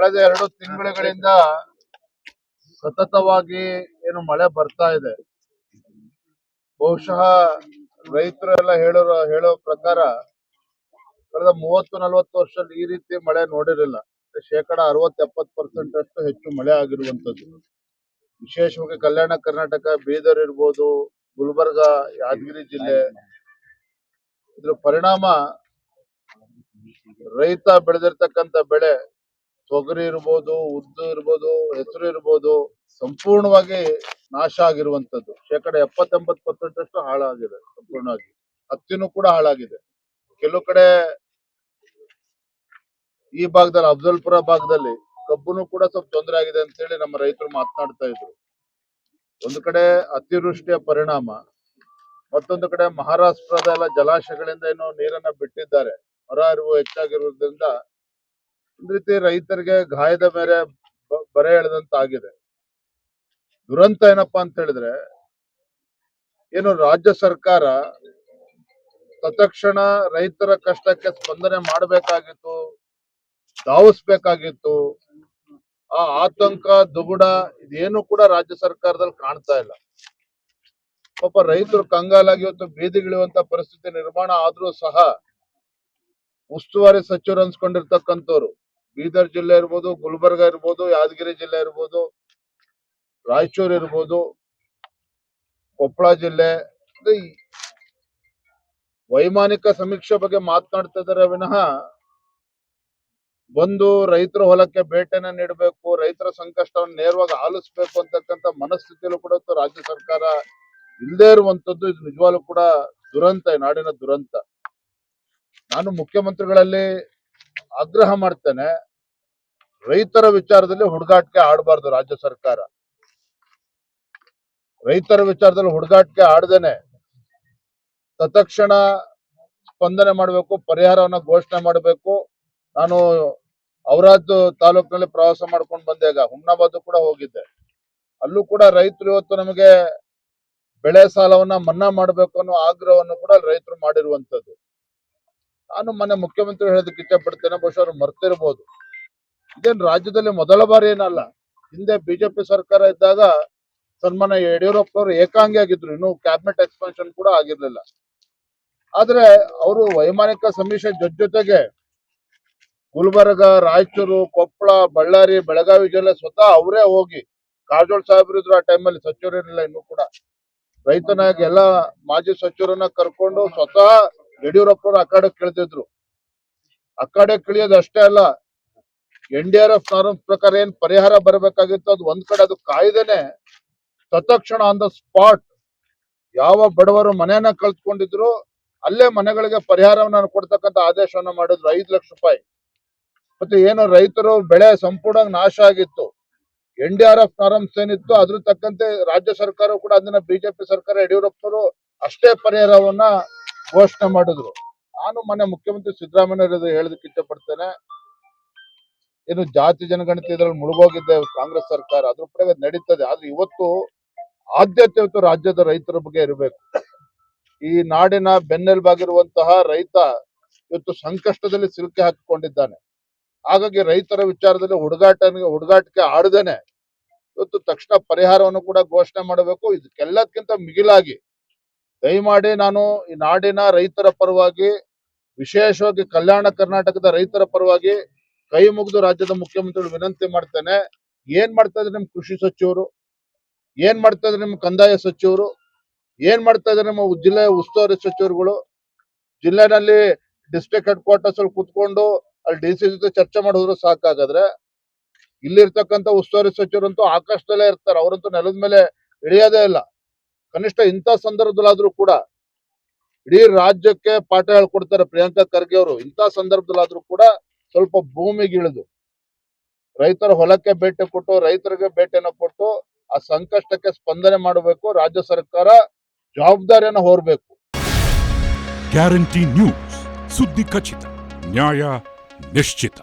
ಕಳೆದ 2 ತಿಂಗಳುಗಳಿಂದ ಸತತವಾಗಿ ಏನು ಮಳೆ ಬರ್ತಾ ಇದೆ. ಬಹುಶಃ ರೈತರೆಲ್ಲ ಹೇಳೋ ಪ್ರಕಾರ ಕಳೆದ 30-40 ವರ್ಷದಲ್ಲಿ ಈ ರೀತಿ ಮಳೆ ನೋಡಿರಲಿಲ್ಲ. 60-70% ಅಷ್ಟು ಹೆಚ್ಚು ಮಳೆ ಆಗಿರುವಂತದ್ದು. ವಿಶೇಷವಾಗಿ ಕಲ್ಯಾಣ ಕರ್ನಾಟಕ, ಬೀದರ್ ಇರ್ಬೋದು, ಗುಲ್ಬರ್ಗ, ಯಾದಗಿರಿ ಜಿಲ್ಲೆ, ಇದ್ರ ಪರಿಣಾಮ ರೈತ ಬೆಳೆದಿರ್ತಕ್ಕಂಥ ಬೆಳೆ ತೊಗರಿ ಇರ್ಬೋದು, ಉದ್ದು ಇರ್ಬೋದು, ಹೆಸರು ಇರ್ಬೋದು, ಸಂಪೂರ್ಣವಾಗಿ ನಾಶ ಆಗಿರುವಂತದ್ದು. 70-80% ಅಷ್ಟು ಹಾಳಾಗಿದೆ ಸಂಪೂರ್ಣವಾಗಿ. ಹತ್ತಿನೂ ಕೂಡ ಹಾಳಾಗಿದೆ. ಕೆಲವು ಕಡೆ ಈ ಭಾಗದಲ್ಲಿ, ಅಫ್ಜಲ್ಪುರ ಭಾಗದಲ್ಲಿ ಕಬ್ಬುನು ಕೂಡ ಸ್ವಲ್ಪ ತೊಂದರೆ ಆಗಿದೆ ಅಂತ ಹೇಳಿ ನಮ್ಮ ರೈತರು ಮಾತನಾಡ್ತಾ ಇದ್ರು. ಒಂದು ಕಡೆ ಅತಿವೃಷ್ಟಿಯ ಪರಿಣಾಮ, ಮತ್ತೊಂದು ಕಡೆ ಮಹಾರಾಷ್ಟ್ರದ ಎಲ್ಲ ಜಲಾಶಯಗಳಿಂದ ಏನೋ ನೀರನ್ನ ಬಿಟ್ಟಿದ್ದಾರೆ. ಹೊರ ಹರಿವು ಹೆಚ್ಚಾಗಿರುವುದರಿಂದ ಒಂದು ರೀತಿ ರೈತರಿಗೆ ಗಾಯದ ಮೇಲೆ ಬರೆ ಎಳೆದಂತಾಗಿದೆ. ದುರಂತ ಏನಪ್ಪಾ ಅಂತ ಹೇಳಿದ್ರೆ, ಏನು ರಾಜ್ಯ ಸರ್ಕಾರ ತತ್ಕ್ಷಣ ರೈತರ ಕಷ್ಟಕ್ಕೆ ಸ್ಪಂದನೆ ಮಾಡಬೇಕಾಗಿತ್ತು, ಧಾವಿಸ್ಬೇಕಾಗಿತ್ತು. ಆ ಆತಂಕ, ದುಗುಡ ಇದೇನು ಕೂಡ ರಾಜ್ಯ ಸರ್ಕಾರದಲ್ಲಿ ಕಾಣ್ತಾ ಇಲ್ಲ. ಪಾಪ ರೈತರು ಕಂಗಾಲಾಗಿ ಇವತ್ತು ಬೀದಿಗಿಳಿಯುವಂತ ಪರಿಸ್ಥಿತಿ ನಿರ್ಮಾಣ ಆದ್ರೂ ಸಹ ಉಸ್ತುವಾರಿ ಸಚಿವರು ಅನ್ಸ್ಕೊಂಡಿರ್ತಕ್ಕಂಥವ್ರು, ಬೀದರ್ ಜಿಲ್ಲೆ ಇರ್ಬೋದು, ಗುಲ್ಬರ್ಗ ಇರ್ಬೋದು, ಯಾದಗಿರಿ ಜಿಲ್ಲೆ ಇರ್ಬೋದು, ರಾಯಚೂರು ಇರ್ಬೋದು, ಕೊಪ್ಪಳ ಜಿಲ್ಲೆ, ವೈಮಾನಿಕ ಸಮೀಕ್ಷೆ ಬಗ್ಗೆ ಮಾತನಾಡ್ತಾ ಇದ್ದಾರೆ ವಿನಃ ಒಂದು ರೈತರ ಹೊಲಕ್ಕೆ ಭೇಟಿಯನ್ನ ನೀಡಬೇಕು, ರೈತರ ಸಂಕಷ್ಟವನ್ನು ನೇರವಾಗಿ ಆಲಿಸಬೇಕು ಅಂತಕ್ಕಂಥ ಮನಸ್ಥಿತಿಯಲ್ಲೂ ಕೂಡ ರಾಜ್ಯ ಸರ್ಕಾರ ಇಲ್ಲದೆ ಇರುವಂತದ್ದು. ಇದು ನಿಜವಾಗ್ಲೂ ಕೂಡ ದುರಂತ, ನಾಡಿನ ದುರಂತ. ನಾನು ಮುಖ್ಯಮಂತ್ರಿಗಳಲ್ಲಿ ಆಗ್ರಹ ಮಾಡ್ತೇನೆ, ರೈತರ ವಿಚಾರದಲ್ಲಿ ಹುಡುಗಾಟಿಕೆ ಆಡಬಾರ್ದು ರಾಜ್ಯ ಸರ್ಕಾರ. ರೈತರ ವಿಚಾರದಲ್ಲಿ ಹುಡುಗಾಟಿಕೆ ಆಡದೇನೆ ತತ್ಕ್ಷಣ ಸ್ಪಂದನೆ ಮಾಡಬೇಕು, ಪರಿಹಾರವನ್ನ ಘೋಷಣೆ ಮಾಡಬೇಕು. ನಾನು ಔರಾದ್ ತಾಲೂಕಿನಲ್ಲಿ ಪ್ರವಾಸ ಮಾಡ್ಕೊಂಡು ಬಂದಾಗ ಹುಮ್ನಾಬಾದ್ ಕೂಡ ಹೋಗಿದ್ದೆ. ಅಲ್ಲೂ ಕೂಡ ರೈತರು ಇವತ್ತು ನಮಗೆ ಬೆಳೆ ಸಾಲವನ್ನ ಮನ್ನಾ ಮಾಡಬೇಕು ಅನ್ನೋ ಆಗ್ರಹವನ್ನು ಕೂಡ ರೈತರು ಮಾಡಿರುವಂತದ್ದು. ನಾನು ಮೊನ್ನೆ ಮುಖ್ಯಮಂತ್ರಿ ಹೇಳೋದಕ್ಕೆ ಇಷ್ಟಪಡ್ತೇನೆ, ಬಹುಶಃ ಅವ್ರು ಮರ್ತಿರ್ಬೋದು. ಇದೇನು ರಾಜ್ಯದಲ್ಲಿ ಮೊದಲ ಬಾರಿ ಏನಲ್ಲ. ಹಿಂದೆ ಬಿಜೆಪಿ ಸರ್ಕಾರ ಇದ್ದಾಗ ಸನ್ಮಾನ್ಯ ಯಡಿಯೂರಪ್ಪನವರು ಏಕಾಂಗಿ ಆಗಿದ್ರು, ಇನ್ನು ಕ್ಯಾಬಿನೆಟ್ ಎಕ್ಸ್ಪಾನ್ಷನ್ ಕೂಡ ಆಗಿರ್ಲಿಲ್ಲ. ಆದ್ರೆ ಅವರು ವೈಮಾನಿಕ ಸಮೀಕ್ಷೆ ಜೊತೆಗೆ ಗುಲ್ಬರ್ಗ, ರಾಯಚೂರು, ಕೊಪ್ಪಳ, ಬಳ್ಳಾರಿ, ಬೆಳಗಾವಿ ಜಿಲ್ಲೆ ಸ್ವತಃ ಅವರೇ ಹೋಗಿ, ಕಾರಜೋಳ ಸಾಹೇಬ್ರು ಇದ್ರು ಆ ಟೈಮಲ್ಲಿ, ಸಚಿವರು ಇರಲಿಲ್ಲ ಇನ್ನೂ ಕೂಡ, ರೈತ ನಾಯಕ ಎಲ್ಲ ಮಾಜಿ ಸಚಿವರನ್ನ ಕರ್ಕೊಂಡು ಸ್ವತಃ ಯಡಿಯೂರಪ್ಪನವರು ಅಖಾಡಕ್ಕೆ ಇಳಿದಿದ್ರು. ಅಖಾಡಕ್ಕೆ ಇಳಿಯೋದು ಅಷ್ಟೇ ಅಲ್ಲ, NDRF ನಾರ್ಮ್ಸ್ ಪ್ರಕಾರ ಏನ್ ಪರಿಹಾರ ಬರಬೇಕಾಗಿತ್ತು ಅದು ಒಂದ್ ಕಡೆ ಅದು ಕಾಯ್ದೇನೆ ತತ್ಕ್ಷಣ ಆನ್ ದ ಸ್ಪಾಟ್ ಯಾವ ಬಡವರು ಮನೆಯನ್ನ ಕಳ್ಕೊಂಡಿದ್ರು ಅಲ್ಲೇ ಮನೆಗಳಿಗೆ ಪರಿಹಾರವನ್ನ ಕೊಡ್ತಕ್ಕಂಥ ಆದೇಶವನ್ನ ಮಾಡಿದ್ರು. 5 ಲಕ್ಷ ರೂಪಾಯಿ. ಮತ್ತೆ ಏನು ರೈತರು ಬೆಳೆ ಸಂಪೂರ್ಣ ನಾಶ ಆಗಿತ್ತು, NDRF ನಾರ್ಮ್ಸ್ ಏನಿತ್ತು ಅದ್ರ ತಕ್ಕಂತೆ ರಾಜ್ಯ ಸರ್ಕಾರ ಕೂಡ ಅದನ್ನ ಬಿಜೆಪಿ ಸರ್ಕಾರ ಯಡಿಯೂರಪ್ಪನವರು ಅಷ್ಟೇ ಪರಿಹಾರವನ್ನ ಘೋಷಣೆ ಮಾಡಿದ್ರು. ನಾನು ಮೊನ್ನೆ ಮುಖ್ಯಮಂತ್ರಿ ಸಿದ್ದರಾಮಯ್ಯ ಹೇಳೋದಕ್ಕೆ ಇಷ್ಟಪಡ್ತೇನೆ, ಏನು ಜಾತಿ ಜನಗಣತಿ ಇದ್ರಲ್ಲಿ ಮುಳುಗೋಗಿದ್ದೆ ಕಾಂಗ್ರೆಸ್ ಸರ್ಕಾರ, ಅದ್ರ ಕಡೆ ನಡೀತದೆ. ಆದ್ರೆ ಇವತ್ತು ಆದ್ಯತೆ ರಾಜ್ಯದ ರೈತರ ಬಗ್ಗೆ ಇರಬೇಕು. ಈ ನಾಡಿನ ಬೆನ್ನೆಲುಬಾಗಿರುವಂತಹ ರೈತ ಇವತ್ತು ಸಂಕಷ್ಟದಲ್ಲಿ ಸಿಲುಕಿ ಹಾಕಿಕೊಂಡಿದ್ದಾನೆ. ಹಾಗಾಗಿ ರೈತರ ವಿಚಾರದಲ್ಲಿ ಹುಡುಗಾಟಿಕೆ ಆಡದೇನೆ ಇವತ್ತು ತಕ್ಷಣ ಪರಿಹಾರವನ್ನು ಕೂಡ ಘೋಷಣೆ ಮಾಡಬೇಕು. ಇದಕ್ಕೆಲ್ಲದಕ್ಕಿಂತ ಮಿಗಿಲಾಗಿ ದಯಮಾಡಿ ನಾನು ಈ ನಾಡಿನ ರೈತರ ಪರವಾಗಿ, ವಿಶೇಷವಾಗಿ ಕಲ್ಯಾಣ ಕರ್ನಾಟಕದ ರೈತರ ಪರವಾಗಿ ಕೈ ಮುಗಿದು ರಾಜ್ಯದ ಮುಖ್ಯಮಂತ್ರಿಗಳು ವಿನಂತಿ ಮಾಡ್ತೇನೆ. ಏನ್ ಮಾಡ್ತಾ ಇದ್ರೆ ನಿಮ್ ಕೃಷಿ ಸಚಿವರು, ಏನ್ ಮಾಡ್ತಾ ಇದ್ರೆ ನಿಮ್ ಕಂದಾಯ ಸಚಿವರು, ಏನ್ ಮಾಡ್ತಾ ಇದ್ರೆ ನಿಮ್ಮ ಜಿಲ್ಲೆಯ ಉಸ್ತುವಾರಿ ಸಚಿವರುಗಳು? ಜಿಲ್ಲೆನಲ್ಲಿ ಡಿಸ್ಟ್ರಿಕ್ಟ್ ಹೆಡ್ ಕ್ವಾರ್ಟರ್ಸ್ ಅಲ್ಲಿ ಕುತ್ಕೊಂಡು ಅಲ್ಲಿ DC ಜೊತೆ ಚರ್ಚೆ ಮಾಡಿದ್ರು ಸಾಕಾಗಾದ್ರೆ, ಇಲ್ಲಿರ್ತಕ್ಕಂಥ ಉಸ್ತುವಾರಿ ಸಚಿವರಂತೂ ಆಕಾಶದಲ್ಲೇ ಇರ್ತಾರೆ, ಅವರಂತೂ ನೆಲದ ಮೇಲೆ ಇಳಿಯೋದೇ ಇಲ್ಲ. ಕನಿಷ್ಠ ಇಂಥ ಸಂದರ್ಭದಲ್ಲಾದ್ರೂ ಕೂಡ ಇಡೀ ರಾಜ್ಯಕ್ಕೆ ಪಾಠ ಹೇಳ್ಕೊಡ್ತಾರೆ ಪ್ರಿಯಾಂಕಾ ಖರ್ಗೆ ಅವರು. ಇಂಥ ಸಂದರ್ಭದಲ್ಲಾದ್ರೂ ಕೂಡ ಸ್ವಲ್ಪ ಭೂಮಿಗೆ ಇಳಿದು ರೈತರ ಹೊಲಕ್ಕೆ ಭೇಟಿ ಕೊಟ್ಟು, ರೈತರಿಗೆ ಭೇಟಿಯನ್ನು ಕೊಟ್ಟು ಆ ಸಂಕಷ್ಟಕ್ಕೆ ಸ್ಪಂದನೆ ಮಾಡಬೇಕು. ರಾಜ್ಯ ಸರ್ಕಾರ ಜವಾಬ್ದಾರಿಯನ್ನು ಹೊರಬೇಕು. ಗ್ಯಾರಂಟಿ ನ್ಯೂಸ್, ಸುದ್ದಿ ಖಚಿತ, ನ್ಯಾಯ ನಿಶ್ಚಿತ.